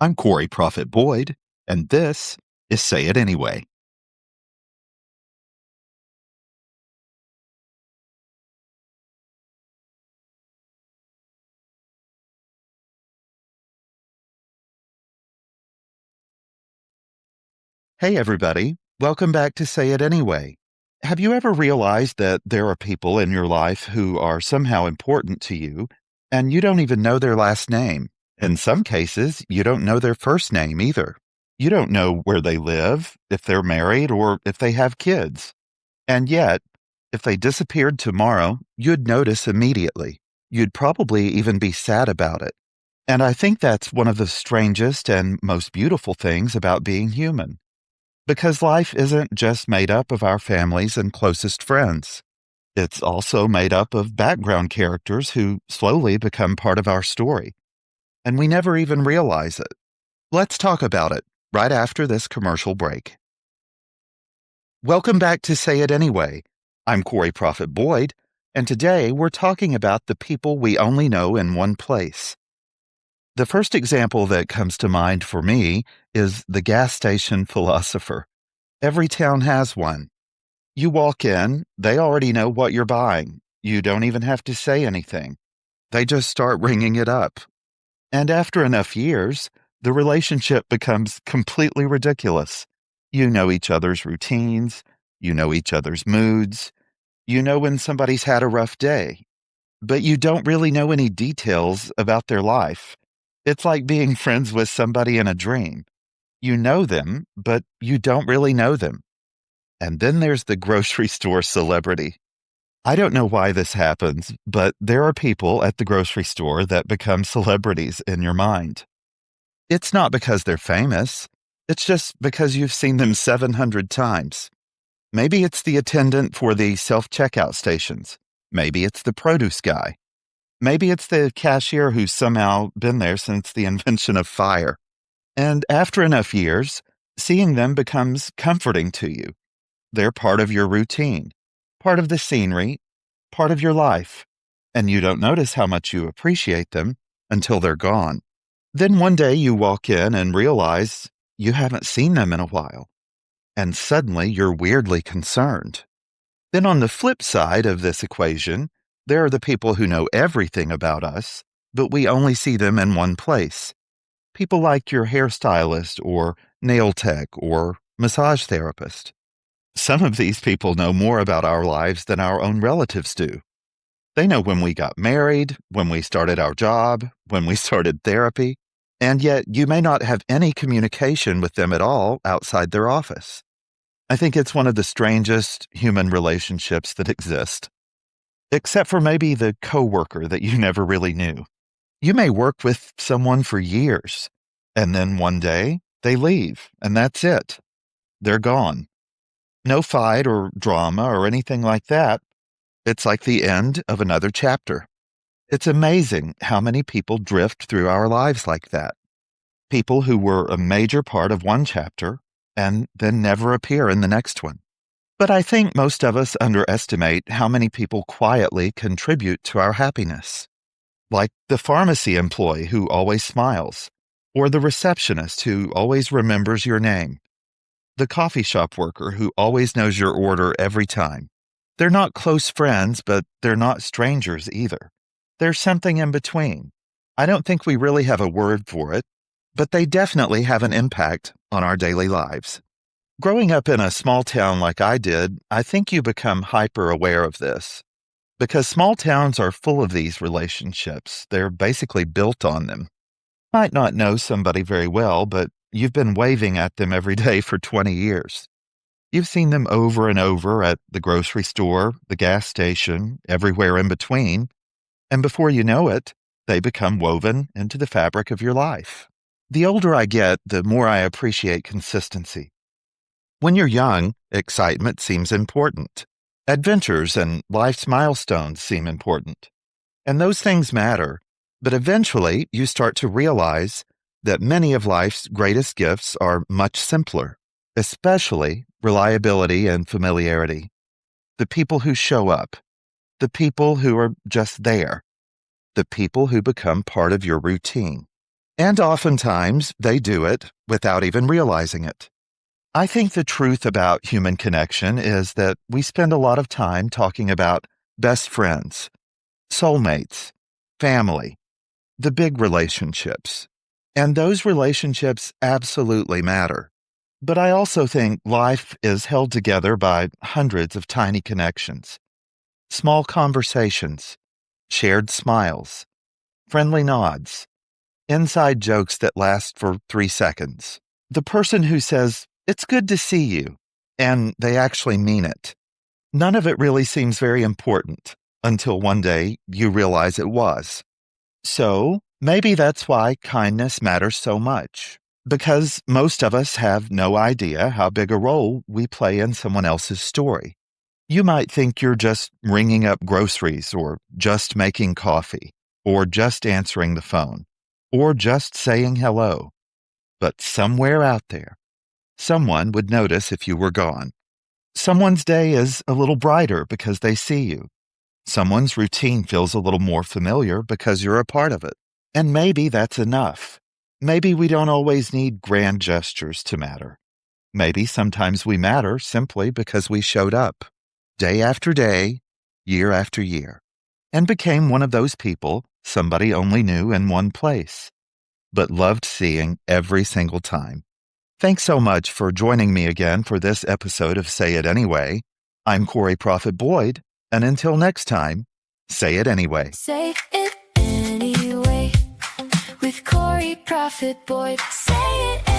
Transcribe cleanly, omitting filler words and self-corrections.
I'm Corey Proffitt-Boyd, and this is Say It Anyway. Hey, everybody. Welcome back to Say It Anyway. Have you ever realized that there are people in your life who are somehow important to you, and you don't even know their last name? In some cases, you don't know their first name either. You don't know where they live, if they're married, or if they have kids. And yet, if they disappeared tomorrow, you'd notice immediately. You'd probably even be sad about it. And I think that's one of the strangest and most beautiful things about being human. Because life isn't just made up of our families and closest friends. It's also made up of background characters who slowly become part of our story. And we never even realize it. Let's talk about it right after this commercial break. Welcome back to Say It Anyway. I'm Corey Proffitt-Boyd, and today we're talking about the people we only know in one place. The first example that comes to mind for me is the gas station philosopher. Every town has one. You walk in, they already know what you're buying. You don't even have to say anything. They just start ringing it up. And after enough years, the relationship becomes completely ridiculous. You know each other's routines. You know each other's moods. You know when somebody's had a rough day. But you don't really know any details about their life. It's like being friends with somebody in a dream. You know them, but you don't really know them. And then there's the grocery store celebrity. I don't know why this happens, but there are people at the grocery store that become celebrities in your mind. It's not because they're famous. It's just because you've seen them 700 times. Maybe it's the attendant for the self-checkout stations. Maybe it's the produce guy. Maybe it's the cashier who's somehow been there since the invention of fire. And after enough years, seeing them becomes comforting to you. They're part of your routine, part of the scenery, part of your life. And you don't notice how much you appreciate them until they're gone. Then one day you walk in and realize you haven't seen them in a while. And suddenly you're weirdly concerned. Then on the flip side of this equation, there are the people who know everything about us, but we only see them in one place. People like your hairstylist or nail tech or massage therapist. Some of these people know more about our lives than our own relatives do. They know when we got married, when we started our job, when we started therapy, and yet you may not have any communication with them at all outside their office. I think it's one of the strangest human relationships that exist. Except for maybe the coworker that you never really knew. You may work with someone for years, and then one day they leave, and that's it. They're gone. No fight or drama or anything like that. It's like the end of another chapter. It's amazing how many people drift through our lives like that. People who were a major part of one chapter and then never appear in the next one. But I think most of us underestimate how many people quietly contribute to our happiness. Like the pharmacy employee who always smiles, or the receptionist who always remembers your name, the coffee shop worker who always knows your order every time. They're not close friends, but they're not strangers either. There's something in between. I don't think we really have a word for it, but they definitely have an impact on our daily lives. Growing up in a small town like I did, I think you become hyper aware of this. Because small towns are full of these relationships. They're basically built on them. You might not know somebody very well, but you've been waving at them every day for 20 years. You've seen them over and over at the grocery store, the gas station, everywhere in between. And before you know it, they become woven into the fabric of your life. The older I get, the more I appreciate consistency. When you're young, excitement seems important. Adventures and life's milestones seem important. And those things matter, but eventually you start to realize that many of life's greatest gifts are much simpler, especially reliability and familiarity. The people who show up, the people who are just there, the people who become part of your routine. And oftentimes, they do it without even realizing it. I think the truth about human connection is that we spend a lot of time talking about best friends, soulmates, family, the big relationships. And those relationships absolutely matter. But I also think life is held together by hundreds of tiny connections, small conversations, shared smiles, friendly nods, inside jokes that last for 3 seconds. The person who says, "It's good to see you," and they actually mean it. None of it really seems very important until one day you realize it was. So maybe that's why kindness matters so much, because most of us have no idea how big a role we play in someone else's story. You might think you're just ringing up groceries, or just making coffee, or just answering the phone, or just saying hello. But somewhere out there, someone would notice if you were gone. Someone's day is a little brighter because they see you. Someone's routine feels a little more familiar because you're a part of it. And maybe that's enough. Maybe we don't always need grand gestures to matter. Maybe sometimes we matter simply because we showed up, day after day, year after year, and became one of those people somebody only knew in one place, but loved seeing every single time. Thanks so much for joining me again for this episode of Say It Anyway. I'm Corey Proffitt-Boyd, and until next time, say it anyway. Say it anyway with Corey Proffitt-Boyd. Say it